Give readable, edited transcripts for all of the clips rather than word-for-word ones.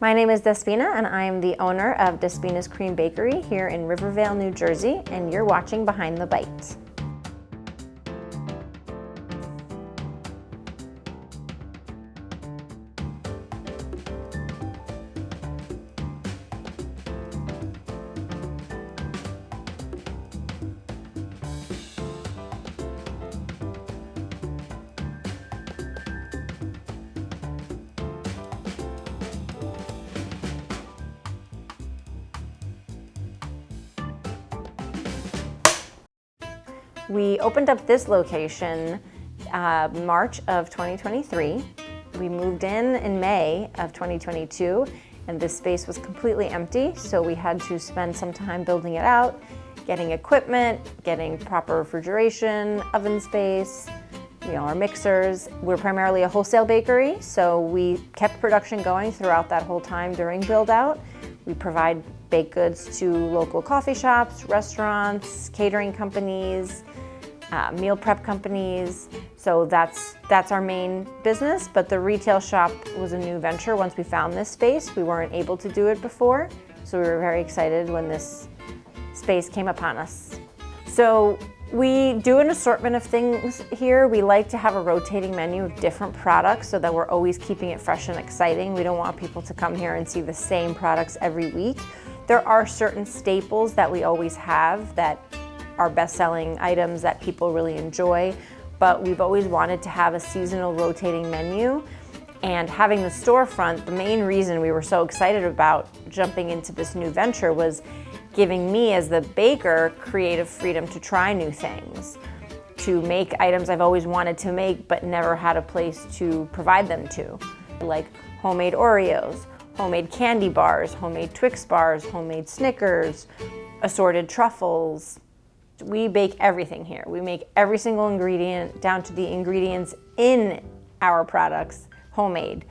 My name is Despina, and I am the owner of Despina's Cream Bakery here in Rivervale, New Jersey, and you're watching Behind the Bite. We opened up this location March of 2023. We moved in May of 2022, and this space was completely empty, so we had to spend some time building it out, getting equipment, getting proper refrigeration, oven space, our mixers. We're primarily a wholesale bakery, so we kept production going throughout that whole time during build out. We provide baked goods to local coffee shops, restaurants, catering companies, meal prep companies. So that's our main business, but the retail shop was a new venture once we found this space. We weren't able to do it before, so we were very excited when this space came upon us. So we do an assortment of things here. We like to have a rotating menu of different products so that we're always keeping it fresh and exciting. We don't want people to come here and see the same products every week. There are certain staples that we always have that are best-selling items that people really enjoy, but we've always wanted to have a seasonal rotating menu. And having the storefront, the main reason we were so excited about jumping into this new venture was giving me, as the baker, creative freedom to try new things, to make items I've always wanted to make but never had a place to provide them to, like homemade Oreos, homemade candy bars, homemade Twix bars, homemade Snickers, assorted truffles. We bake everything here. We make every single ingredient down to the ingredients in our products homemade.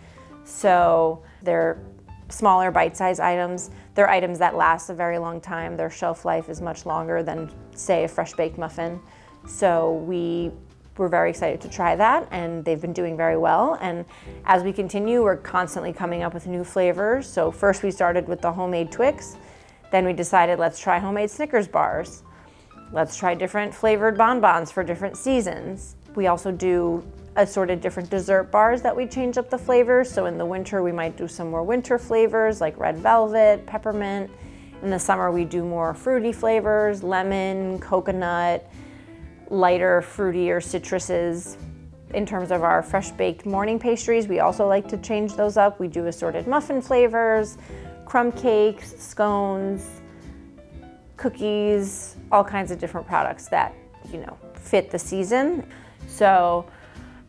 So they're smaller bite-sized items. They're items that last a very long time. Their shelf life is much longer than, say, a fresh baked muffin. So we were very excited to try that, and they've been doing very well. And as we continue, we're constantly coming up with new flavors. So first we started with the homemade Twix. Then we decided, let's try homemade Snickers bars. Let's try different flavored bonbons for different seasons. We also do assorted different dessert bars that we change up the flavors. So in the winter, we might do some more winter flavors like red velvet, peppermint. In the summer, we do more fruity flavors, lemon, coconut, lighter, fruitier citruses. In terms of our fresh baked morning pastries, we also like to change those up. We do assorted muffin flavors, crumb cakes, scones, cookies, all kinds of different products that, fit the season. So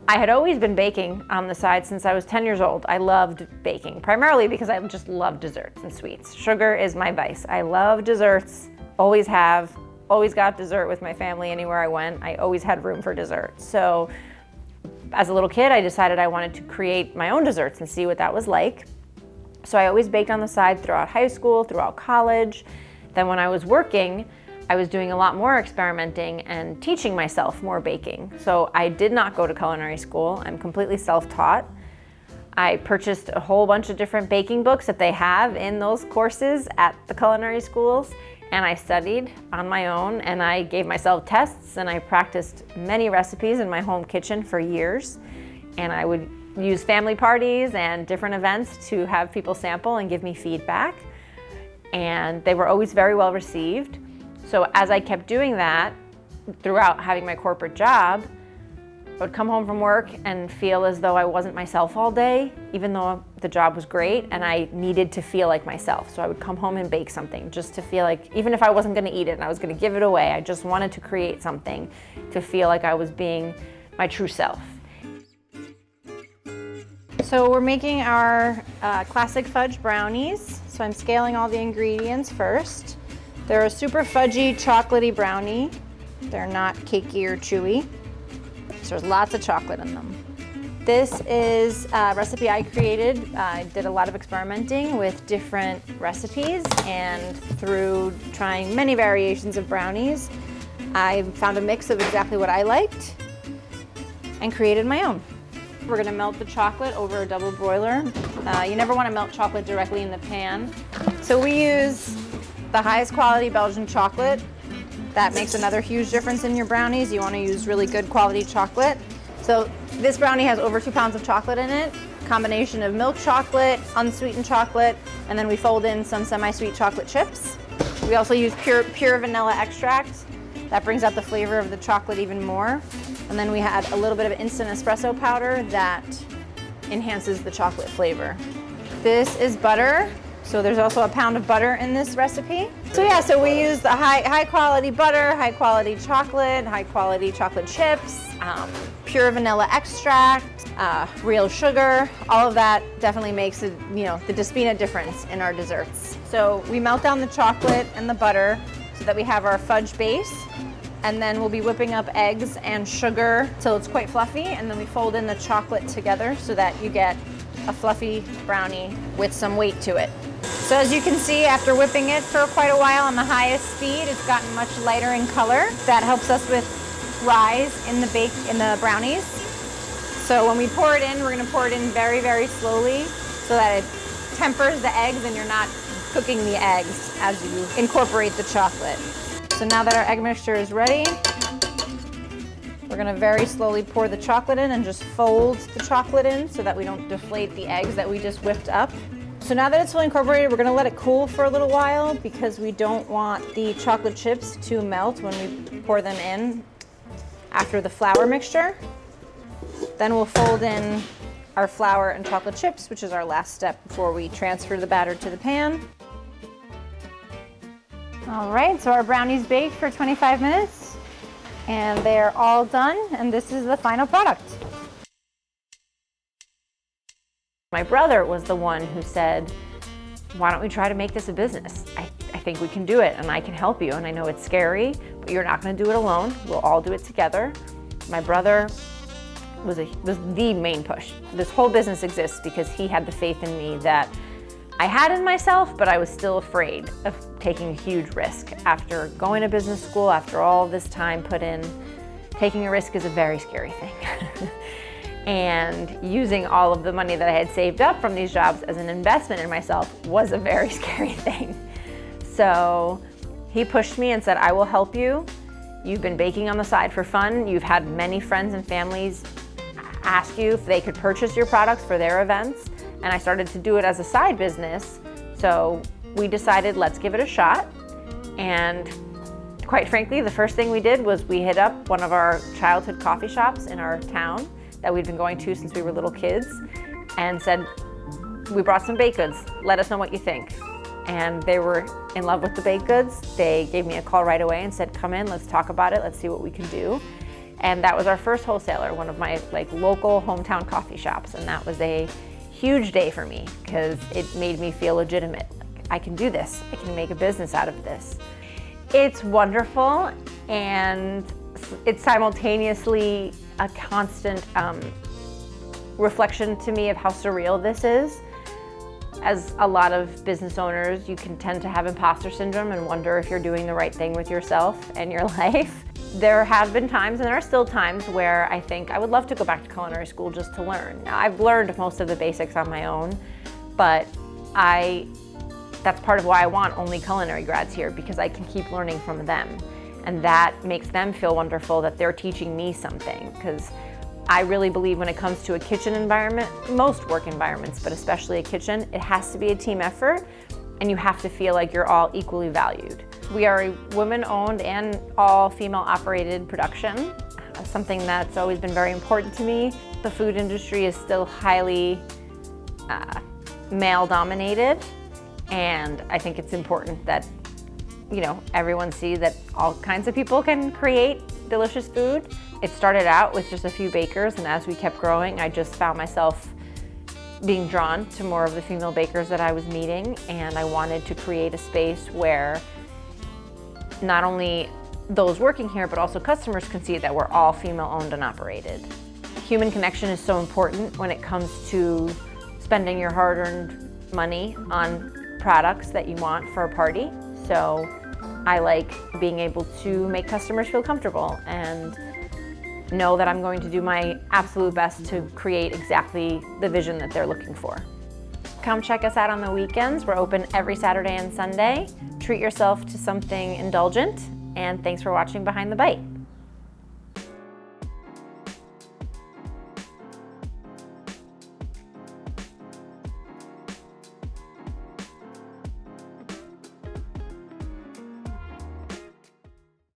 I had always been baking on the side since I was 10 years old. I loved baking, primarily because I just love desserts and sweets. Sugar is my vice. I love desserts, always have, always got dessert with my family anywhere I went. I always had room for dessert. So as a little kid, I decided I wanted to create my own desserts and see what that was like. So I always baked on the side throughout high school, throughout college. Then when I was working, I was doing a lot more experimenting and teaching myself more baking. So I did not go to culinary school. I'm completely self-taught. I purchased a whole bunch of different baking books that they have in those courses at the culinary schools, and I studied on my own, and I gave myself tests, and I practiced many recipes in my home kitchen for years. And I would use family parties and different events to have people sample and give me feedback. And they were always very well received. So as I kept doing that throughout having my corporate job, I would come home from work and feel as though I wasn't myself all day, even though the job was great and I needed to feel like myself. So I would come home and bake something just to feel like, even if I wasn't gonna eat it and I was gonna give it away, I just wanted to create something to feel like I was being my true self. So we're making our classic fudge brownies. So I'm scaling all the ingredients first. They're a super fudgy, chocolatey brownie. They're not cakey or chewy. So there's lots of chocolate in them. This is a recipe I created. I did a lot of experimenting with different recipes, and through trying many variations of brownies, I found a mix of exactly what I liked and created my own. We're gonna melt the chocolate over a double broiler You never want to melt chocolate directly in the pan. So we use the highest quality Belgian chocolate. That makes another huge difference in your brownies. You want to use really good quality chocolate. So this brownie has over 2 pounds of chocolate in it, combination of milk chocolate, unsweetened chocolate, and then we fold in some semi-sweet chocolate chips. We also use pure vanilla extract. That brings out the flavor of the chocolate even more. And then we had a little bit of instant espresso powder that enhances the chocolate flavor. This is butter. So there's also a pound of butter in this recipe. So yeah, so we use the high quality butter, high quality chocolate chips, pure vanilla extract, real sugar. All of that definitely makes it, the Despina difference in our desserts. So we melt down the chocolate and the butter so that we have our fudge base. And then we'll be whipping up eggs and sugar till it's quite fluffy. And then we fold in the chocolate together so that you get a fluffy brownie with some weight to it. So as you can see, after whipping it for quite a while on the highest speed, it's gotten much lighter in color. That helps us with rise in the brownies. So when we pour it in, we're gonna pour it in very, very slowly so that it tempers the eggs and you're not cooking the eggs as you incorporate the chocolate. So now that our egg mixture is ready, we're gonna very slowly pour the chocolate in and just fold the chocolate in so that we don't deflate the eggs that we just whipped up. So now that it's fully incorporated, we're gonna let it cool for a little while because we don't want the chocolate chips to melt when we pour them in after the flour mixture. Then we'll fold in our flour and chocolate chips, which is our last step before we transfer the batter to the pan. All right, so our brownies baked for 25 minutes and they're all done, and this is the final product. My brother was the one who said, why don't we try to make this a business? I think we can do it and I can help you. And I know it's scary, but you're not gonna do it alone. We'll all do it together. My brother was the main push. This whole business exists because he had the faith in me that I had in myself, but I was still afraid of taking a huge risk. After going to business school, after all this time put in, taking a risk is a very scary thing. And using all of the money that I had saved up from these jobs as an investment in myself was a very scary thing. So he pushed me and said, I will help you. You've been baking on the side for fun. You've had many friends and families ask you if they could purchase your products for their events. And I started to do it as a side business. So we decided, let's give it a shot. And quite frankly, the first thing we did was we hit up one of our childhood coffee shops in our town that we'd been going to since we were little kids and said, we brought some baked goods, let us know what you think. And they were in love with the baked goods. They gave me a call right away and said, come in, let's talk about it, let's see what we can do. And that was our first wholesaler, one of my local hometown coffee shops. And that was a huge day for me because it made me feel legitimate. I can do this, I can make a business out of this. It's wonderful, and it's simultaneously a constant reflection to me of how surreal this is. As a lot of business owners, you can tend to have imposter syndrome and wonder if you're doing the right thing with yourself and your life. There have been times, and there are still times, where I think I would love to go back to culinary school just to learn. Now, I've learned most of the basics on my own, but that's part of why I want only culinary grads here, because I can keep learning from them. And that makes them feel wonderful that they're teaching me something, because I really believe when it comes to a kitchen environment, most work environments, but especially a kitchen, it has to be a team effort, and you have to feel like you're all equally valued. We are a women-owned and all-female operated production, something that's always been very important to me. The food industry is still highly male-dominated, and I think it's important that everyone sees that all kinds of people can create delicious food. It started out with just a few bakers, and as we kept growing, I just found myself being drawn to more of the female bakers that I was meeting, and I wanted to create a space where not only those working here, but also customers can see that we're all female-owned and operated. Human connection is so important when it comes to spending your hard-earned money on products that you want for a party. So I like being able to make customers feel comfortable and know that I'm going to do my absolute best to create exactly the vision that they're looking for. come check us out on the weekends. We're open every Saturday and Sunday. Treat yourself to something indulgent, and thanks for watching Behind the Bite.